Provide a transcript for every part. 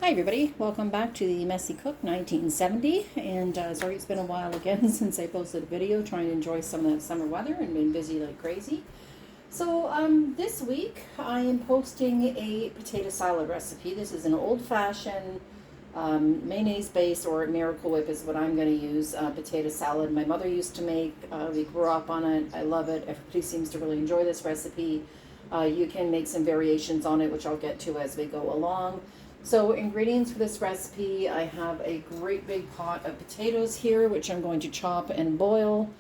Hi everybody, welcome back to the Messy Cook 1970, and sorry it's been a while again since I posted a video trying to enjoy some of that summer weather and been busy like crazy. So this week I am posting a potato salad recipe. This is an old-fashioned mayonnaise based, or Miracle Whip is what I'm going to use, potato salad my mother used to make. We grew up on it. I love it. Everybody seems to really enjoy this recipe. You can make some variations on it, which I'll get to as we go along. So ingredients for this recipe, I have a great big pot of potatoes here, which I'm going to chop and boil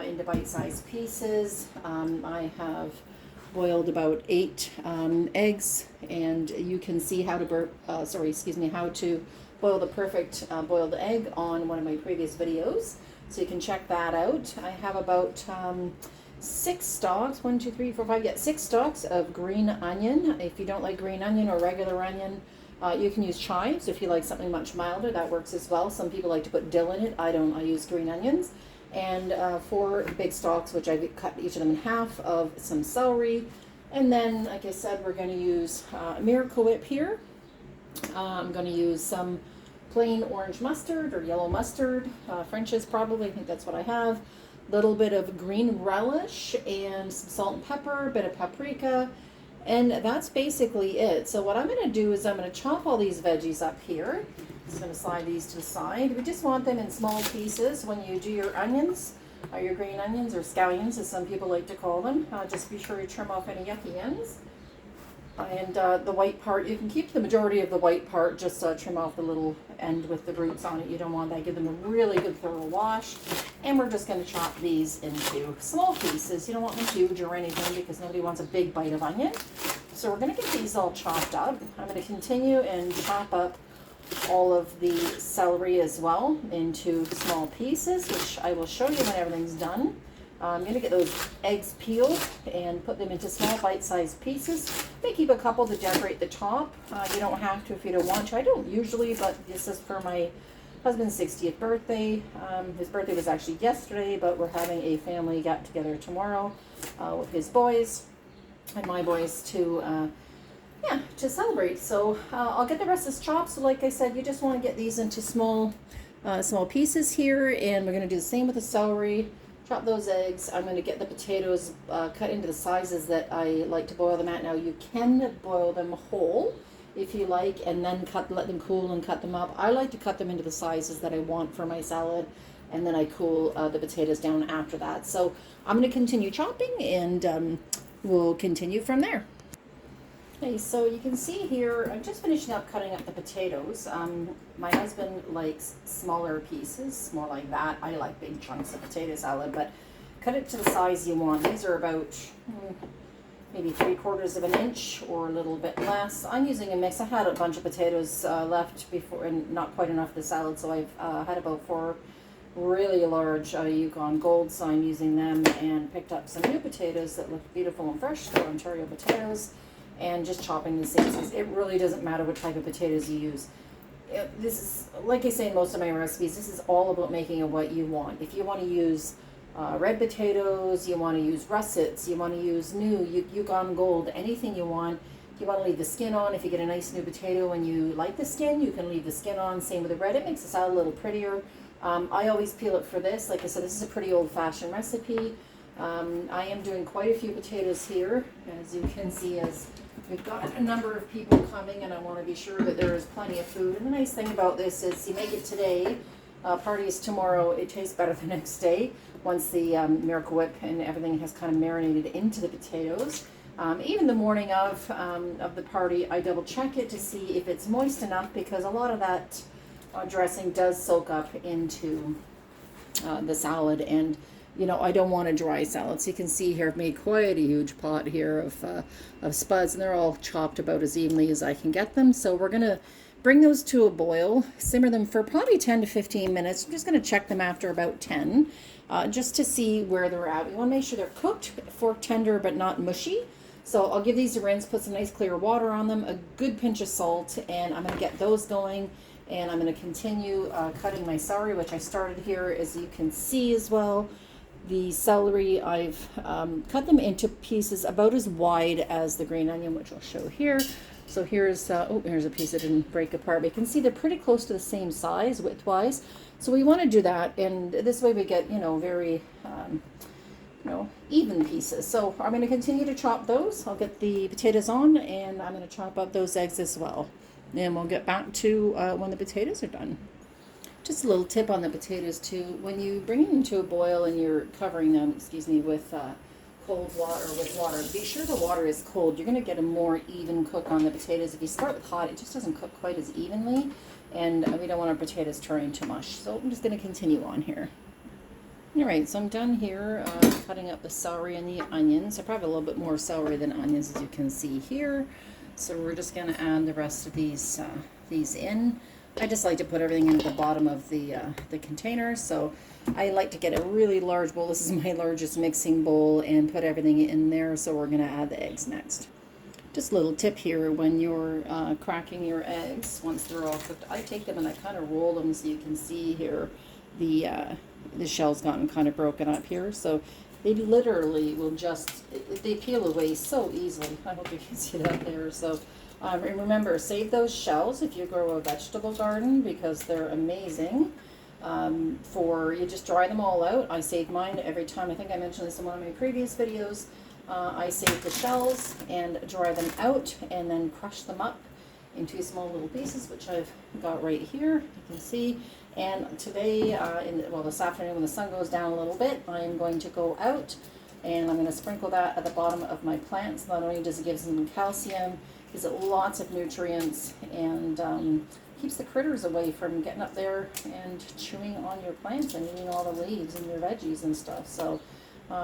into bite-sized pieces. I have boiled about 8 eggs, and you can see how to how to boil the perfect boiled egg on one of my previous videos, so you can check that out. I have about 6 stalks, 6 stalks of green onion. If you don't like green onion or regular onion, you can use chives if you like something much milder. That works as well. Some people like to put dill in it. I don't. I use green onions. And 4 big stalks, which I've cut each of them in half, of some celery. And then, like I said, we're going to use Miracle Whip here. I'm going to use some plain orange mustard or yellow mustard. French's probably. I think that's what I have. A little bit of green relish and some salt and pepper, a bit of paprika. And that's basically it. So what I'm going to do is I'm going to chop all these veggies up here. Just going to slide these to the side. We just want them in small pieces when you do your onions, your green onions, or scallions as some people like to call them. Just be sure you trim off any yucky ends. And the white part, you can keep the majority of the white part, just trim off the little end with the roots on it. You don't want that. Give them a really good thorough wash. And we're just going to chop these into small pieces. You don't want them huge or anything because nobody wants a big bite of onion. So we're going to get these all chopped up. I'm going to continue and chop up all of the celery as well into small pieces, which I will show you when everything's done. I'm going to get those eggs peeled and put them into small bite-sized pieces. May keep a couple to decorate the top. You don't have to if you don't want to. I don't usually, but this is for my husband's 60th birthday. His birthday was actually yesterday, but we're having a family get-together tomorrow with his boys and my boys to celebrate. So I'll get the rest of this chopped. So like I said, you just want to get these into small pieces here, and we're going to do the same with the celery. Chop those eggs. I'm going to get the potatoes cut into the sizes that I like to boil them at. Now you can boil them whole if you like, and then let them cool and cut them up. I like to cut them into the sizes that I want for my salad, and then I cool the potatoes down after that. So I'm going to continue chopping, and we'll continue from there. Okay, so you can see here, I'm just finishing up cutting up the potatoes. My husband likes smaller pieces, more like that. I like big chunks of potato salad, but cut it to the size you want. These are about maybe 3/4 of an inch or a little bit less. I'm using a mix. I had a bunch of potatoes left before, and not quite enough for the salad, so I've had about 4 really large Yukon Golds, so I'm using them, and picked up some new potatoes that look beautiful and fresh. They're Ontario potatoes. And just chopping the same size. It really doesn't matter what type of potatoes you use. This is, like I say in most of my recipes, this is all about making it what you want. If you want to use red potatoes, you want to use russets, you want to use new Yukon Gold, anything you want. If you want to leave the skin on, if you get a nice new potato and you like the skin, you can leave the skin on. Same with the red. It makes the salad a little prettier. I always peel it for this. Like I said, this is a pretty old-fashioned recipe. I am doing quite a few potatoes here, as you can see, as we've got a number of people coming, and I want to be sure that there is plenty of food. And the nice thing about this is you make it today, party is tomorrow, it tastes better the next day once the Miracle Whip and everything has kind of marinated into the potatoes. Even the morning of the party, I double check it to see if it's moist enough, because a lot of that dressing does soak up into the salad, and you know, I don't want a dry salad. So you can see here I've made quite a huge pot here of spuds, and they're all chopped about as evenly as I can get them. So we're going to bring those to a boil, simmer them for probably 10 to 15 minutes. I'm just going to check them after about 10, just to see where they're at. We want to make sure they're cooked, fork tender, but not mushy. So I'll give these a rinse, put some nice clear water on them, a good pinch of salt, and I'm going to get those going. And I'm going to continue cutting my celery, which I started here, as you can see as well. The celery, I've cut them into pieces about as wide as the green onion, which I'll show here. So here's, oh, here's a piece that didn't break apart. But you can see they're pretty close to the same size width-wise. So we want to do that, and this way we get, very, even pieces. So I'm going to continue to chop those. I'll get the potatoes on, and I'm going to chop up those eggs as well. And we'll get back to when the potatoes are done. Just a little tip on the potatoes too. When you bring them to a boil and you're covering them, with cold water or with water, be sure the water is cold. You're going to get a more even cook on the potatoes. If you start with hot, it just doesn't cook quite as evenly, and we don't want our potatoes turning to mush. So I'm just going to continue on here. All right, so I'm done here cutting up the celery and the onions. I probably have a little bit more celery than onions, as you can see here. So we're just going to add the rest of these in. I just like to put everything in at the bottom of the container. So I like to get a really large bowl. This is my largest mixing bowl, and put everything in there. So we're going to add the eggs next. Just a little tip here, when you're cracking your eggs, once they're all cooked, I take them and I kind of roll them so you can see here the shell's gotten kind of broken up here. So they literally will they peel away so easily. I hope you can see that there. So and remember, save those shells if you grow a vegetable garden, because they're amazing. You just dry them all out. I save mine every time. I think I mentioned this in one of my previous videos. I save the shells and dry them out, and then crush them up into small little pieces, which I've got right here. You can see. And today, this afternoon, when the sun goes down a little bit, I am going to go out and I'm going to sprinkle that at the bottom of my plants. Not only does it give them calcium, gives it lots of nutrients, and keeps the critters away from getting up there and chewing on your plants and eating all the leaves and your veggies and stuff. So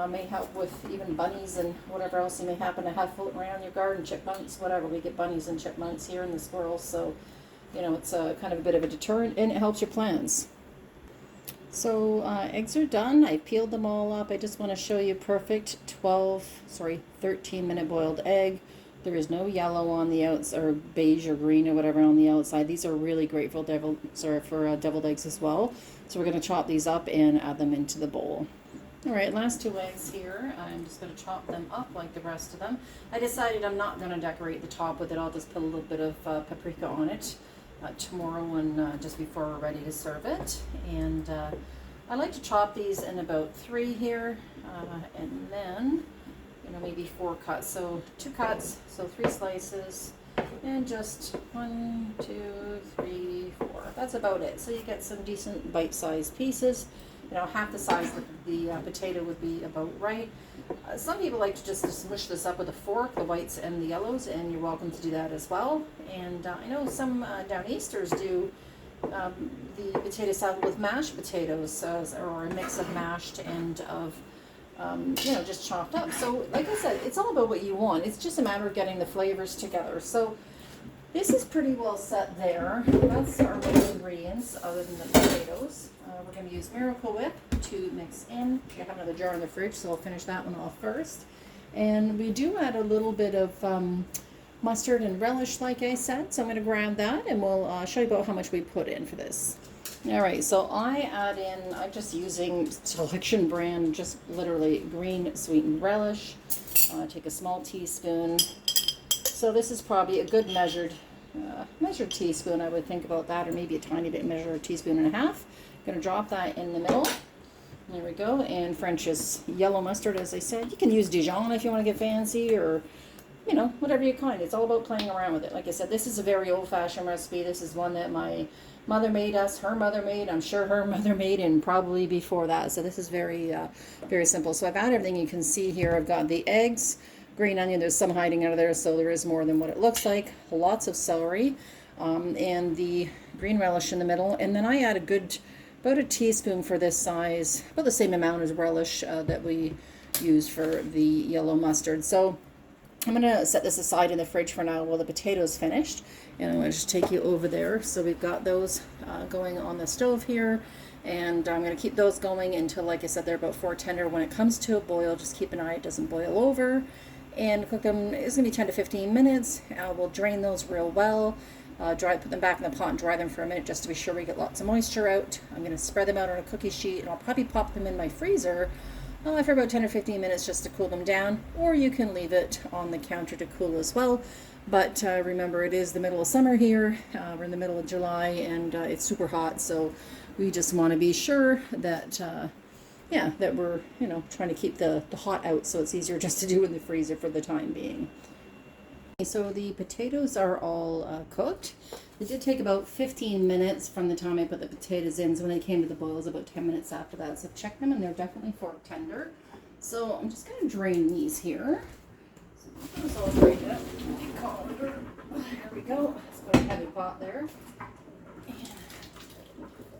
may help with even bunnies and whatever else you may happen to have floating around your garden, chipmunks, whatever. We get bunnies and chipmunks here, and the squirrels, so it's kind of a bit of a deterrent, and it helps your plants. So eggs are done. I peeled them all up. I just want to show you perfect 13-minute boiled egg. There is no yellow on the outside, or beige or green or whatever on the outside. These are really great for deviled eggs as well. So we're going to chop these up and add them into the bowl. All right, last 2 eggs here. I'm just going to chop them up like the rest of them. I decided I'm not going to decorate the top with it. I'll just put a little bit of paprika on it tomorrow, and just before we're ready to serve it. And I like to chop these in about 3 here, and then maybe 4 cuts. So 2 cuts, so 3 slices, and just 1, 2, 3, 4. That's about it. So you get some decent bite-sized pieces. Half the size of the potato would be about right. Some people like to just smush this up with a fork, the whites and the yellows, and you're welcome to do that as well. And I know some down easters do the potato salad with mashed potatoes, or a mix of mashed and of just chopped up. So like I said, it's all about what you want. It's just a matter of getting the flavors together. So this is pretty well set there. That's our main ingredients other than the potatoes. We're going to use Miracle Whip to mix in. I have another jar in the fridge, so I'll finish that one off first. And we do add a little bit of mustard and relish, like I said. So I'm going to grab that, and we'll show you about how much we put in for this. All right, so I'm just using Selection brand, just literally green sweetened relish. Take a small teaspoon. So this is probably a good measured teaspoon. I would think about that, or maybe a tiny bit measured, a teaspoon and a half. Going to drop that in the middle. There we go. And French's yellow mustard, as I said. You can use Dijon if you want to get fancy, or whatever you kind. It's all about playing around with it. Like I said, this is a very old-fashioned recipe. This is one that my mother made us, her mother made, I'm sure her mother made, and probably before that. So this is very, very simple. So I've added everything you can see here. I've got the eggs, green onion. There's some hiding out of there, so there is more than what it looks like. Lots of celery, and the green relish in the middle. And then I add about a teaspoon for this size, about the same amount as relish that we use for the yellow mustard. So I'm going to set this aside in the fridge for now while the potatoes finished, and I'm going to just take you over there. So we've got those going on the stove here, and I'm going to keep those going until, like I said, they're about 4 tender. When it comes to a boil, just keep an eye it doesn't boil over, and cook them. It's going to be 10 to 15 minutes. We'll drain those real well. Put them back in the pot and dry them for a minute just to be sure we get lots of moisture out. I'm going to spread them out on a cookie sheet, and I'll probably pop them in my freezer for about 10 or 15 minutes just to cool them down, or you can leave it on the counter to cool as well. But remember, it is the middle of summer here. We're in the middle of July, and it's super hot. So we just want to be sure that, yeah, that we're, trying to keep the hot out, so it's easier just to do in the freezer for the time being. So the potatoes are all cooked. It did take about 15 minutes from the time I put the potatoes in. So when they came to the boil, it was about 10 minutes after that. So check them, and they're definitely fork tender. So I'm just going to drain these here. So those all drained up. There we go. Let's put a heavy pot there. And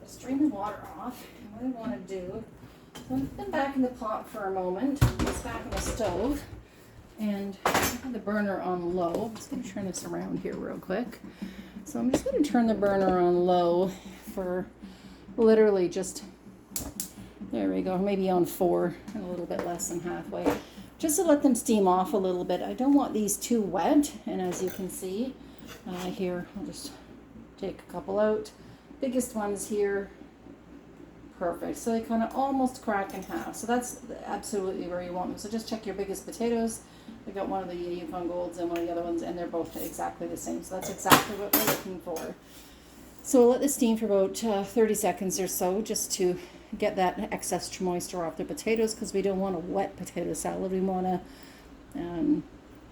just drain the water off. And what I want to do, so I'm put them back in the pot for a moment. It's back on the stove. And I have the burner on low. I'm just going to turn this around here real quick. So I'm just going to turn the burner on low for literally just, there we go, maybe on 4 and a little bit less than halfway. Just to let them steam off a little bit. I don't want these too wet. And as you can see here, I'll just take a couple out. Biggest ones here. Perfect. So they kind of almost crack in half. So that's absolutely where you want them. So just check your biggest potatoes. I got one of the Yukon Golds and one of the other ones, and they're both exactly the same. So that's exactly what we're looking for. So we'll let this steam for about 30 seconds or so, just to get that excess moisture off the potatoes, because we don't want a wet potato salad. We want a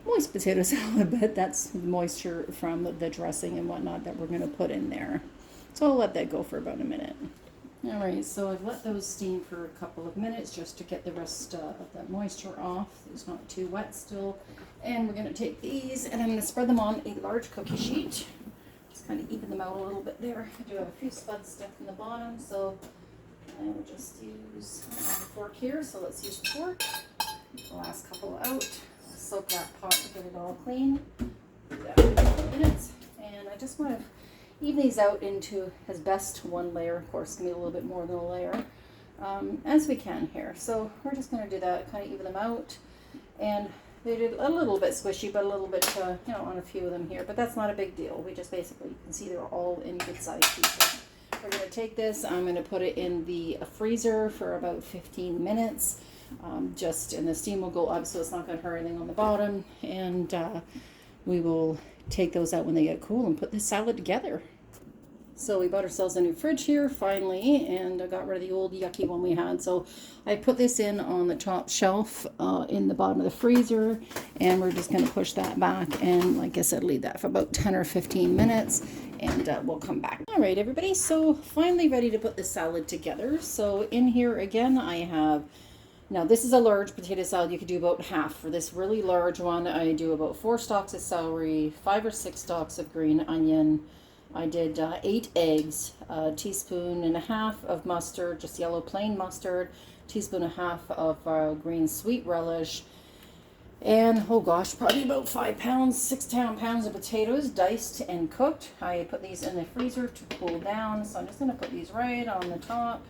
moist potato salad, but that's moisture from the dressing and whatnot that we're going to put in there. So I'll let that go for about a minute. All right, so I've let those steam for a couple of minutes just to get the rest of that moisture off. It's not too wet still. And we're going to take these, and I'm going to spread them on a large cookie sheet. Just kind of even them out a little bit there. I do have a few spuds stuck in the bottom, so I will just use a fork here. So let's use the fork. The last couple out. Soak that pot to get it all clean. Do that for a couple of minutes. And I just want to even these out into as best one layer. Of course, it's going to be a little bit more than a layer, as we can here. So we're just going to do that, kind of even them out. And they did a little bit squishy, but a little bit, on a few of them here. But that's not a big deal. We just basically, you can see they're all in good sized pieces. We're going to take this, I'm going to put it in the freezer for about 15 minutes. And the steam will go up, so it's not going to hurt anything on the bottom. And we will take those out when they get cool and put this salad together. So we bought ourselves a new fridge here finally, and I got rid of the old yucky one we had. So I put this in on the top shelf in the bottom of the freezer, and we're just going to push that back and, like I said, leave that for about 10 or 15 minutes, and we'll come back. All right, everybody, so finally ready to put the salad together. So in here again I have, now this is a large potato salad. You could do about half. For this really large one, I do about 4 stalks of celery, 5 or 6 stalks of green onion. I did 8 eggs, a teaspoon and a half of mustard, just yellow plain mustard, teaspoon and a half of green sweet relish, and oh gosh, probably about 5 pounds, 6 pounds of potatoes, diced and cooked. I put these in the freezer to cool down, so I'm just going to put these right on the top.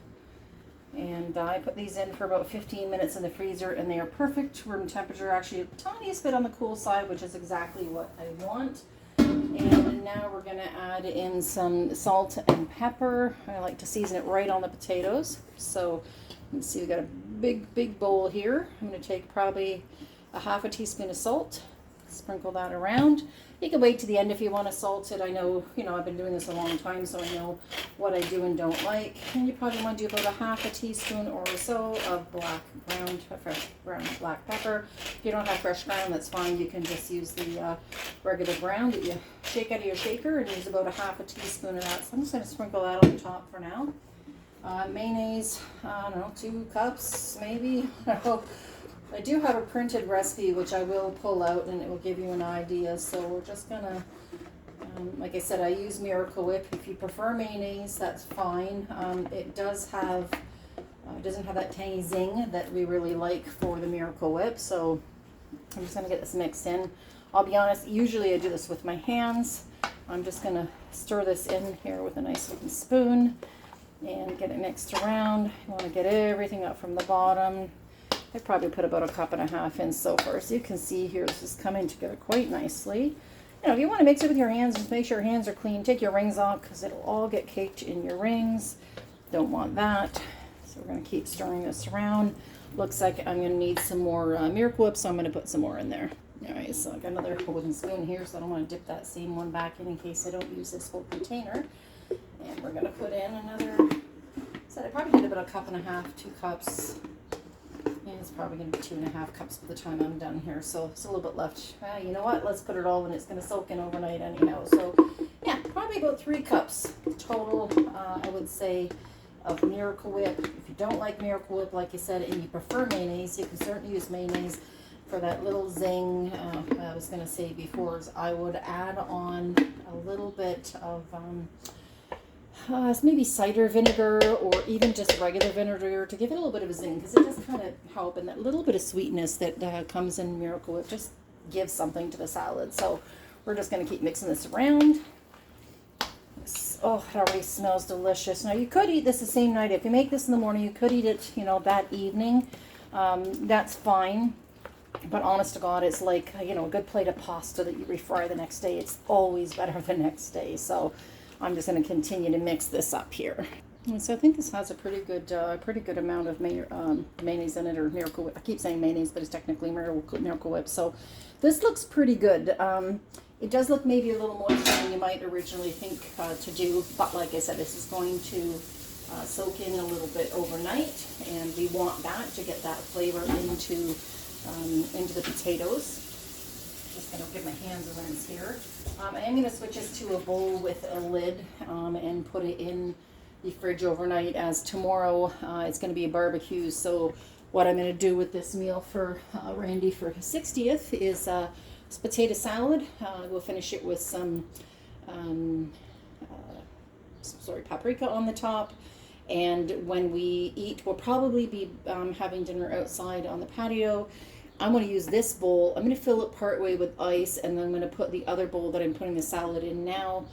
And I put these in for about 15 minutes in the freezer, and they are perfect room temperature, actually a tiniest bit on the cool side, which is exactly what I want. And now we're going to add in some salt and pepper. I like to season it right on the potatoes. So you can see we got a big bowl here. I'm going to take probably a half a teaspoon of salt, sprinkle that around. You can wait to the end if you want to salt it. I know, I've been doing this a long time, so I know what I do and don't like. And you probably want to do about a half a teaspoon or so of fresh ground black pepper. If you don't have fresh ground, that's fine. You can just use the regular ground that you shake out of your shaker, and use about a half a teaspoon of that. So I'm just going to sprinkle that on the top for now. Mayonnaise, I don't know, 2 cups maybe. I do have a printed recipe which I will pull out, and it will give you an idea. So we're just gonna, like I said, I use Miracle Whip. If you prefer mayonnaise, that's fine. It doesn't have that tangy zing that we really like for the Miracle Whip. So I'm just gonna get this mixed in. I'll be honest, usually I do this with my hands. I'm just gonna stir this in here with a nice wooden spoon and get it mixed around. You want to get everything up from the bottom. I probably put about 1.5 cups in so far. So you can see here, this is coming together quite nicely. If you want to mix it with your hands, just make sure your hands are clean. Take your rings off, because it'll all get caked in your rings. Don't want that. So we're going to keep stirring this around. Looks like I'm going to need some more Miracle Whip, so I'm going to put some more in there. Alright, so I got another wooden spoon here, so I don't want to dip that same one back in case I don't use this whole container. And we're going to put in another, so I probably did about a cup and a half, 2 cups. And it's probably going to be 2.5 cups by the time I'm done here, so it's a little bit left. You know what, let's put it all in, it's going to soak in overnight anyhow. So yeah, probably about 3 cups total, I would say, of Miracle Whip. If you don't like Miracle Whip, like you said, and you prefer mayonnaise, you can certainly use mayonnaise for that little zing. I was going to say before, is I would add on a little bit of maybe cider vinegar or even just regular vinegar to give it a little bit of a zing, because it does kind of help, and that little bit of sweetness that comes in Miracle Whip just gives something to the salad. So we're just going to keep mixing this around. Oh, it already smells delicious. Now you could eat this the same night. If you make this in the morning, you could eat it, you know, that evening. That's fine. But honest to God, it's like, you know, a good plate of pasta that you refry the next day. It's always better the next day. So I'm just going to continue to mix this up here. And so I think this has a pretty good amount of mayonnaise in it, or Miracle Whip. I keep saying mayonnaise, but it's technically Miracle Whip. So this looks pretty good. It does look maybe a little moister than you might originally think to do. But like I said, this is going to soak in a little bit overnight. And we want that to get that flavor into the potatoes. Just going to give my hands a rinse here. I am going to switch this to a bowl with a lid and put it in the fridge overnight, as tomorrow it's going to be a barbecue. So what I'm going to do with this meal for Randy for his 60th is potato salad. We'll finish it with some paprika on the top. And when we eat, we'll probably be having dinner outside on the patio. I'm going to use this bowl. I'm going to fill it partway with ice, and then I'm going to put the other bowl that I'm putting the salad in now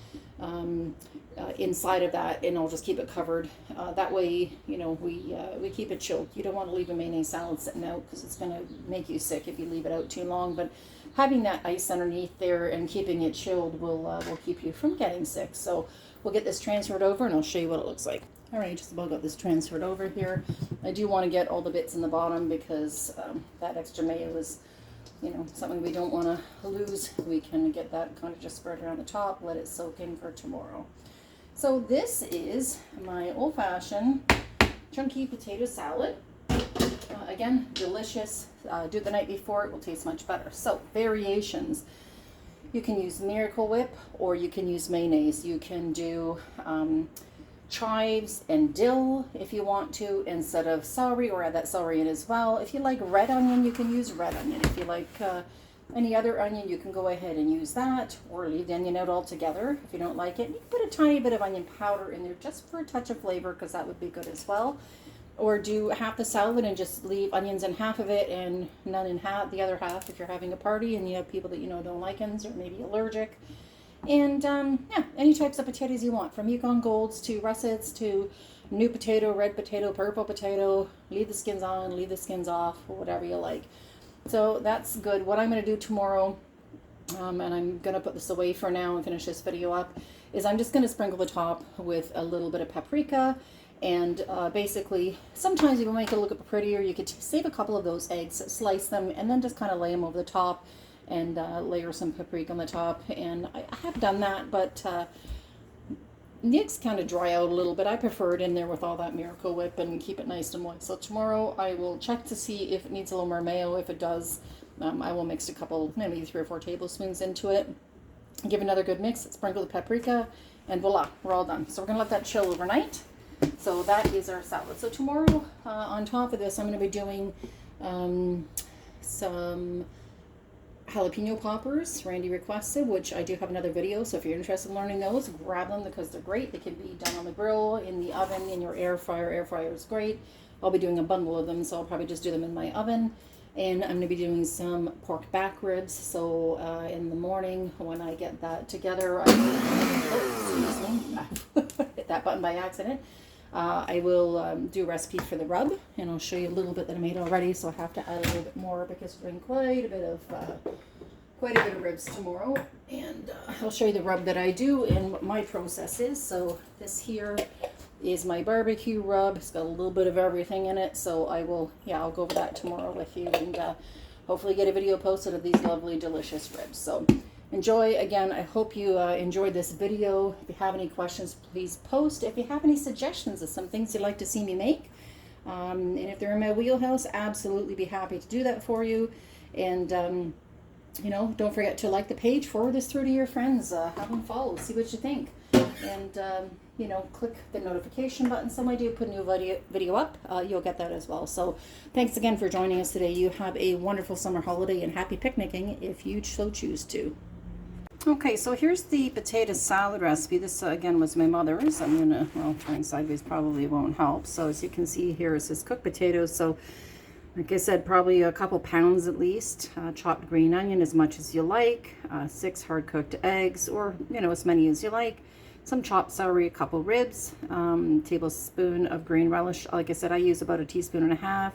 inside of that, and I'll just keep it covered. That way, you know, we keep it chilled. You don't want to leave a mayonnaise salad sitting out, because it's going to make you sick if you leave it out too long. But having that ice underneath there and keeping it chilled will keep you from getting sick. So we'll get this transferred over, and I'll show you what it looks like. All right, just about got this transferred over here. I do want to get all the bits in the bottom, because that extra mayo is, you know, something we don't want to lose. We can get that kind of just spread around the top, let it soak in for tomorrow. So this is my old-fashioned chunky potato salad. Again, delicious. Do it the night before, it will taste much better. So variations. You can use Miracle Whip, or you can use mayonnaise. You can do chives and dill if you want to, instead of celery, or add that celery in as well. If you like red onion, you can use red onion. If you like any other onion, you can go ahead and use that, or leave the onion out altogether if you don't like it. You can put a tiny bit of onion powder in there just for a touch of flavor, because that would be good as well. Or do half the salad and just leave onions in half of it and none in the other half if you're having a party and you have people that you know don't like onions or maybe allergic. And yeah, any types of potatoes you want, from Yukon Golds to russets to new potato, red potato, purple potato. Leave the skins on, leave the skins off, or whatever you like. So that's good. What I'm going to do tomorrow, and I'm going to put this away for now and finish this video up, is I'm just going to sprinkle the top with a little bit of paprika. And basically, sometimes if you make it look a bit prettier, you could save a couple of those eggs, slice them, and then just kind of lay them over the top, and layer some paprika on the top. And I have done that, but the eggs kind of dry out a little bit. I prefer it in there with all that Miracle Whip and keep it nice and moist. So tomorrow I will check to see if it needs a little more mayo. If it does, I will mix a couple, maybe 3 or 4 tablespoons into it. Give another good mix, sprinkle the paprika, and voila, we're all done. So we're going to let that chill overnight. So that is our salad. So tomorrow, on top of this, I'm going to be doing some jalapeno poppers Randy requested, which I do have another video. So if you're interested in learning those, grab them, because they're great. They can be done on the grill, in the oven, in your air fryer. Air fryer is great. I'll be doing a bundle of them, so I'll probably just do them in my oven. And I'm going to be doing some pork back ribs. So in the morning, when I get that together, hit that button by accident. I will do a recipe for the rub, and I'll show you a little bit that I made already. So I have to add a little bit more, because we're doing quite a bit of ribs tomorrow. And I'll show you the rub that I do and what my process is. So this here is my barbecue rub. It's got a little bit of everything in it. So I will, I'll go over that tomorrow with you. And hopefully get a video posted of these lovely, delicious ribs. So enjoy. Again, I hope you enjoyed this video. If you have any questions, please post. If you have any suggestions of some things you'd like to see me make, and if they're in my wheelhouse, absolutely be happy to do that for you. And you know, don't forget to like the page, forward this through to your friends, have them follow, see what you think, and you know, click the notification button. So when I do put a new video up, you'll get that as well. So thanks again for joining us today. You have a wonderful summer holiday and happy picnicking if you so choose to. Okay, so here's the potato salad recipe. This again was my mother's. I'm gonna, well, turning sideways probably won't help. So as you can see here, it says cooked potatoes. So like I said, probably a couple pounds at least. Chopped green onion as much as you like. 6 hard cooked eggs, or you know, as many as you like. Some chopped celery, a couple ribs. Tablespoon of green relish. Like I said, I use about a teaspoon and a half.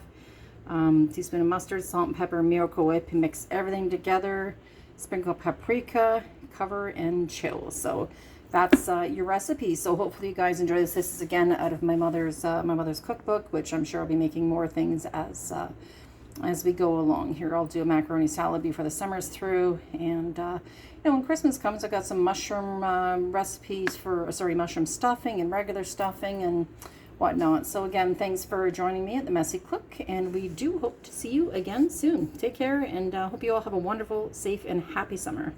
Teaspoon of mustard, salt and pepper, Miracle Whip. Mix everything together. Sprinkle paprika. Cover and chill. So that's your recipe. So hopefully you guys enjoy this. This is again out of my mother's cookbook, which I'm sure I'll be making more things as we go along. Here I'll do a macaroni salad before the summer's through, and you know, when Christmas comes, I've got some mushroom recipes for mushroom stuffing and regular stuffing and whatnot. So again, thanks for joining me at the Messy Cook, and we do hope to see you again soon. Take care, and hope you all have a wonderful, safe, and happy summer.